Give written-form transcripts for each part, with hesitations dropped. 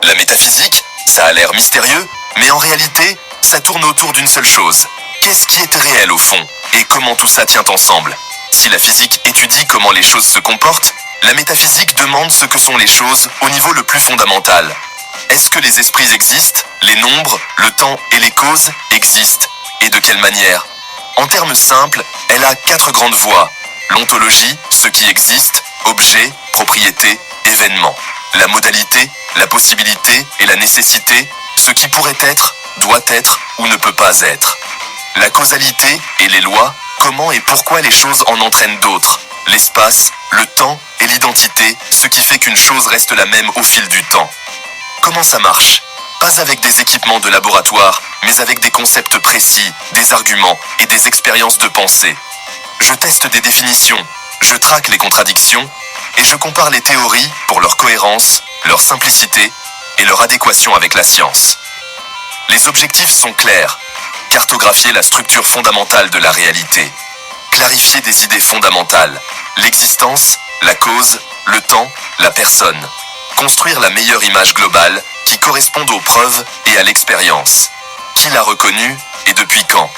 La métaphysique, ça a l'air mystérieux, mais en réalité, ça tourne autour d'une seule chose. Qu'est-ce qui est réel au fond? Et comment tout ça tient ensemble? Si la physique étudie comment les choses se comportent, la métaphysique demande ce que sont les choses au niveau le plus fondamental. Est-ce que les esprits existent? Les nombres, le temps et les causes existent? Et de quelle manière? En termes simples, elle a 4 grandes voies. L'ontologie, ce qui existe, objet, propriété, événement. La modalité, la possibilité et la nécessité, ce qui pourrait être, doit être ou ne peut pas être. La causalité et les lois, comment et pourquoi les choses en entraînent d'autres. L'espace, le temps et l'identité, ce qui fait qu'une chose reste la même au fil du temps. Comment ça marche? Pas avec des équipements de laboratoire, mais avec des concepts précis, des arguments et des expériences de pensée. Je teste des définitions, je traque les contradictions, et je compare les théories pour leur cohérence, leur simplicité et leur adéquation avec la science. Les objectifs sont clairs. Cartographier la structure fondamentale de la réalité. Clarifier des idées fondamentales. L'existence, la cause, le temps, la personne. Construire la meilleure image globale qui corresponde aux preuves et à l'expérience. Qui l'a reconnue et depuis quand?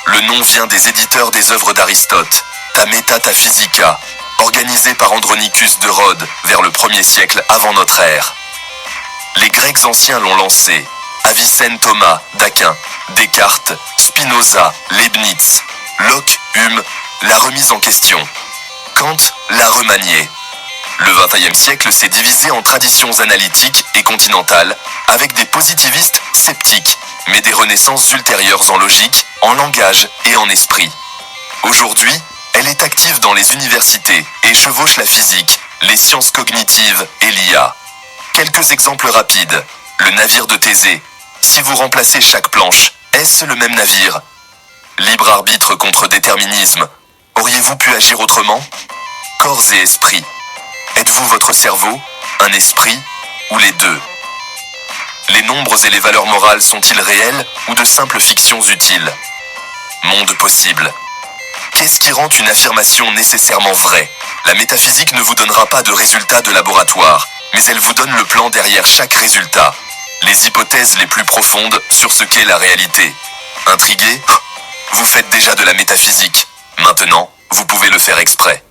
Le nom vient des éditeurs des œuvres d'Aristote, Ta Meta Ta Physica, organisé par Andronicus de Rhodes vers le 1er siècle avant notre ère. Les Grecs anciens l'ont lancé. Avicenne Thomas, d'Aquin, Descartes, Spinoza, Leibniz, Locke, Hume, l'a remise en question. Kant l'a remanié. Le XXe siècle s'est divisé en traditions analytiques et continentales, avec des positivistes sceptiques, mais des renaissances ultérieures en logique, en langage et en esprit. Aujourd'hui, elle est active dans les universités et chevauche la physique, les sciences cognitives et l'IA. Quelques exemples rapides. Le navire de Thésée. Si vous remplacez chaque planche, est-ce le même navire? Libre arbitre contre déterminisme. Auriez-vous pu agir autrement? Corps et esprit. Êtes-vous votre cerveau, un esprit ou les deux? Les nombres et les valeurs morales sont-ils réels ou de simples fictions utiles? Monde possible. Qu'est-ce qui rend une affirmation nécessairement vraie? La métaphysique ne vous donnera pas de résultats de laboratoire, mais elle vous donne le plan derrière chaque résultat. Les hypothèses les plus profondes sur ce qu'est la réalité. Intrigué? Vous faites déjà de la métaphysique. Maintenant, vous pouvez le faire exprès.